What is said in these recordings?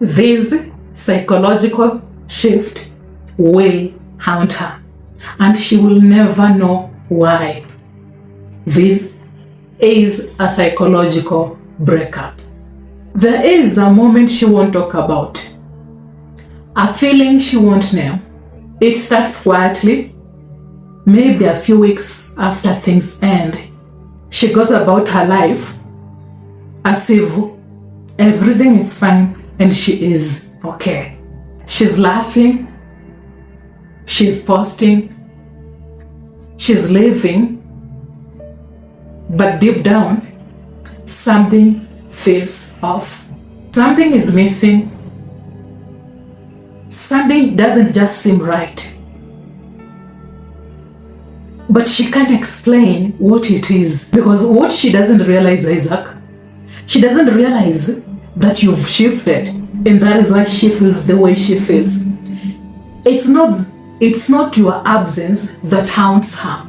This psychological shift will haunt her, and she will never know why. This is a psychological breakup. There is a moment she won't talk about, a feeling she won't name. It starts quietly, maybe a few weeks after things end. She goes about her life as if everything is fine and she is okay. She's laughing, she's posting, she's living, but deep down, something feels off. Something is missing. Something doesn't just seem right. But she can't explain what it is, because what she doesn't realize, Isaac, she doesn't realize that you've shifted, and that is why she feels the way she feels. It's not your absence that haunts her.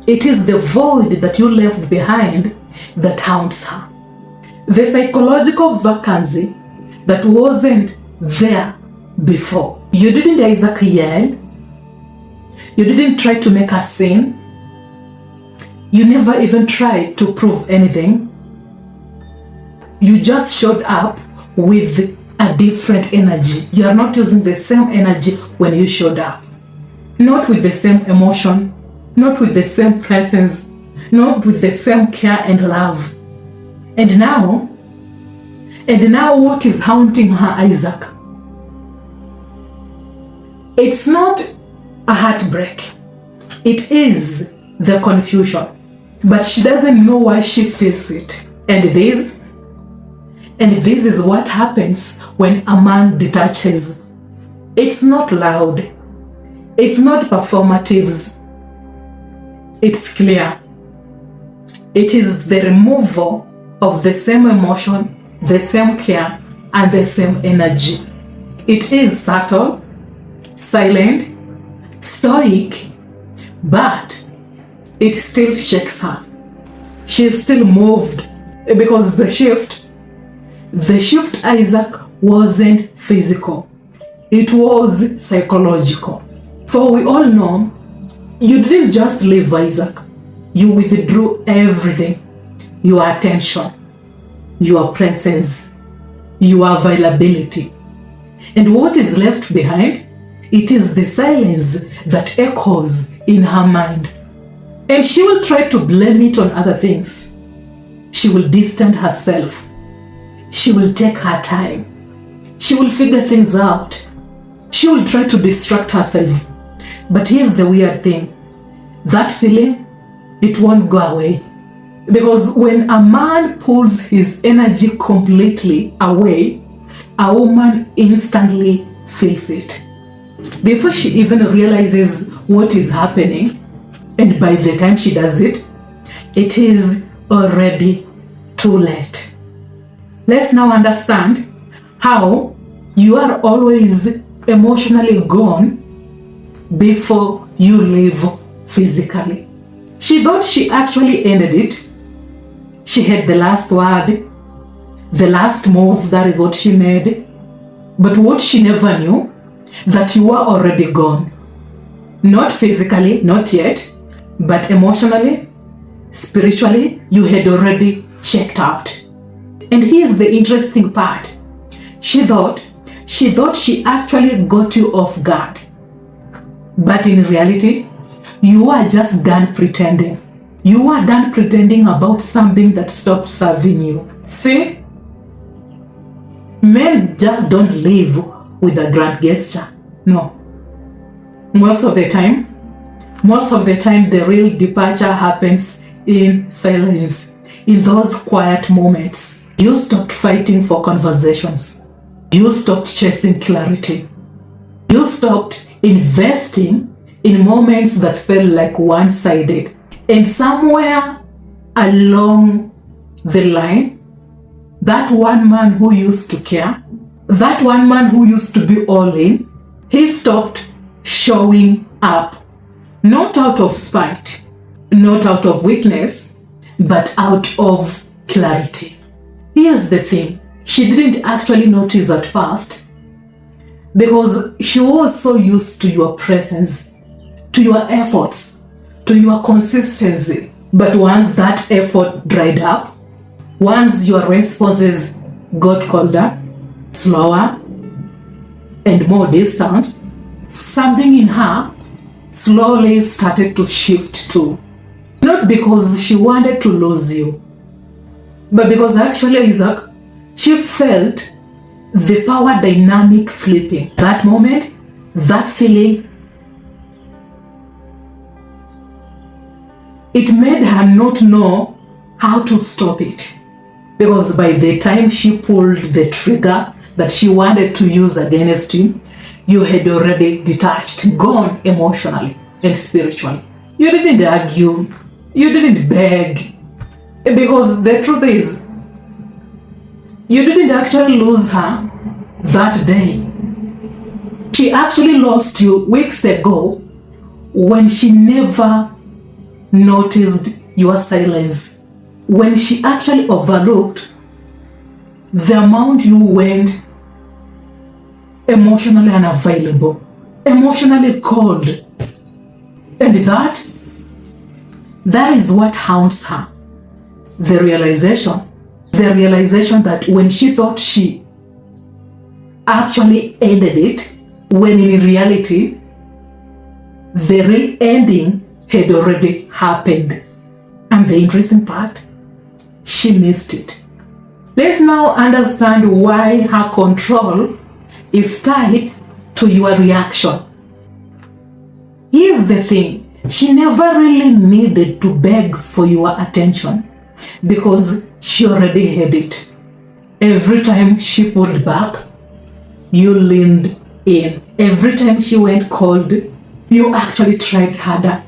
It is the void that you left behind that haunts her. The psychological vacancy that wasn't there before. You didn't, Isaac, yell. You didn't try to make her sing. You never even tried to prove anything. You just showed up with a different energy. You are not using the same energy when you showed up. Not with the same emotion, not with the same presence, not with the same care and love. And now what is haunting her, Isaac? It's not a heartbreak. It is the confusion. But she doesn't know why she feels it. And this is what happens when a man detaches. It's not loud. It's not performatives. It's clear. It is the removal of the same emotion, the same care, and the same energy. It is subtle, silent, stoic, but it still shakes her. She is still moved because the shift, Isaac, wasn't physical. It was psychological. For we all know, you didn't just leave, Isaac. You withdrew everything. Your attention, your presence, your availability. And what is left behind? It is the silence that echoes in her mind. And she will try to blame it on other things. She will distance herself. She will take her time. She will figure things out. She will try to distract herself. But here's the weird thing. That feeling, it won't go away. Because when a man pulls his energy completely away, a woman instantly feels it. Before she even realizes what is happening, and by the time she does it, it is already too late. Let's now understand how you are always emotionally gone before you leave physically. She thought she actually ended it. She had the last word, the last move, that is what she made. But what she never knew, that you were already gone. Not physically, not yet, but emotionally, spiritually, you had already checked out. And here's the interesting part. She thought she actually got you off guard. But in reality, you are just done pretending. You are done pretending about something that stopped serving you. See? Men just don't leave with a grand gesture. No. Most of the time, the real departure happens in silence, in those quiet moments. You stopped fighting for conversations. You stopped chasing clarity. You stopped investing in moments that felt like one-sided. And somewhere along the line, that one man who used to care, that one man who used to be all in, he stopped showing up. Not out of spite, not out of weakness, but out of clarity. Here's the thing, she didn't actually notice at first because she was so used to your presence, to your efforts, to your consistency. But once that effort dried up, once your responses got colder, slower, and more distant, something in her slowly started to shift too. Not because she wanted to lose you, but because actually, Isaac, she felt the power dynamic flipping. That moment, that feeling, it made her not know how to stop it. Because by the time she pulled the trigger that she wanted to use against him, you had already detached, gone emotionally and spiritually. You didn't argue, you didn't beg, because the truth is, you didn't actually lose her that day. She actually lost you weeks ago when she never noticed your silence, when she actually overlooked the amount you went emotionally unavailable, emotionally cold. And that is what haunts her. The realization that when she thought she actually ended it, when in reality, the real ending had already happened. And the interesting part, she missed it. Let's now understand why her control is tied to your reaction. Here's the thing, she never really needed to beg for your attention because she already had it. Every time she pulled back, you leaned in. Every time she went cold, you actually tried harder.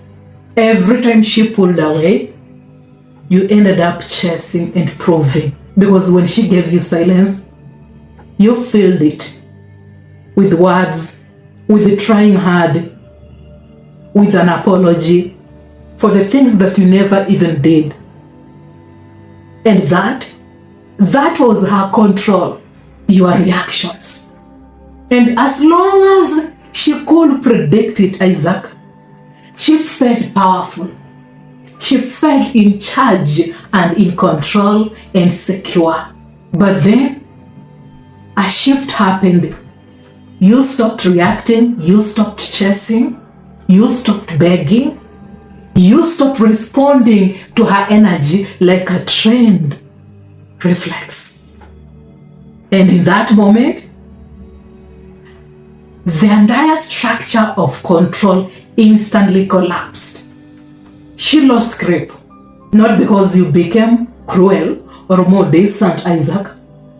Every time she pulled away, you ended up chasing and proving. Because when she gave you silence, you filled it with words, with trying hard, with an apology for the things that you never even did. And that was her control, your reactions. And as long as she could predict it, Isaac, she felt powerful. She felt in charge and in control and secure. But then a shift happened. You stopped reacting, you stopped chasing, you stopped begging, you stopped responding to her energy like a trained reflex. And in that moment, the entire structure of control instantly collapsed. She lost grip, not because you became cruel or more distant, Isaac,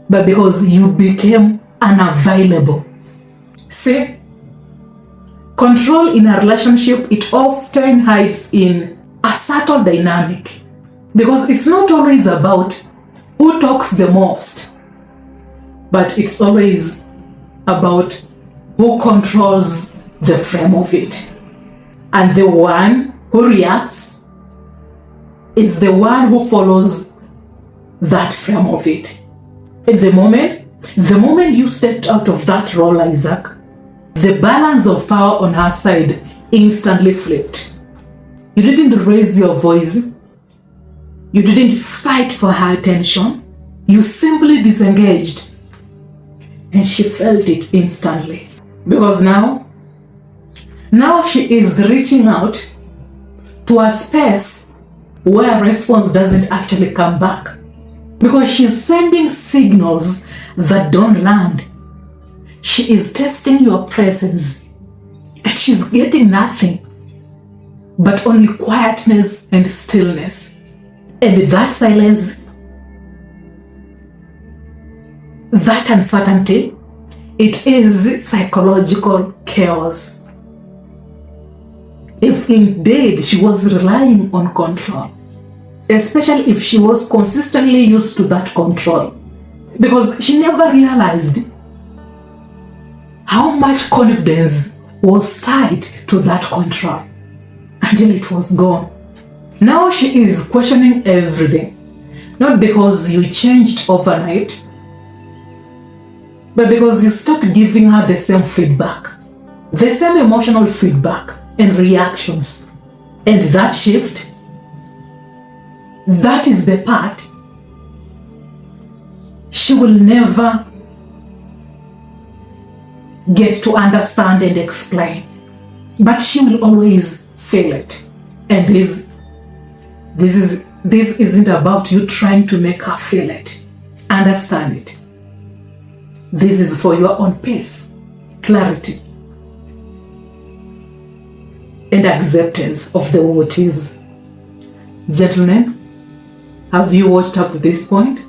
but because you became unavailable. See, control in a relationship, it often hides in a subtle dynamic, because it's not always about who talks the most, but it's always about who controls the frame of it. And the one who reacts is the one who follows that frame of it. And the moment you stepped out of that role, Isaac, the balance of power on her side instantly flipped. You didn't raise your voice. You didn't fight for her attention. You simply disengaged. And she felt it instantly. Because now she is reaching out to a space where response doesn't actually come back. Because she's sending signals that don't land. She is testing your presence and she's getting nothing but only quietness and stillness. And that silence, that uncertainty, it is psychological chaos. If indeed she was relying on control, especially if she was consistently used to that control, because she never realized how much confidence was tied to that control until it was gone. Now she is questioning everything. Not because you changed overnight, but because you stopped giving her the same feedback, the same emotional feedback and reactions. And that shift, that is the part she will never get to understand and explain, but she will always feel it. And this isn't about you trying to make her feel it, understand it. This is for your own peace, clarity, and acceptance of the what is. Gentlemen, have you watched up to this point?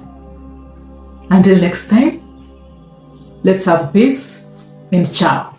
Until next time, let's have peace and ciao.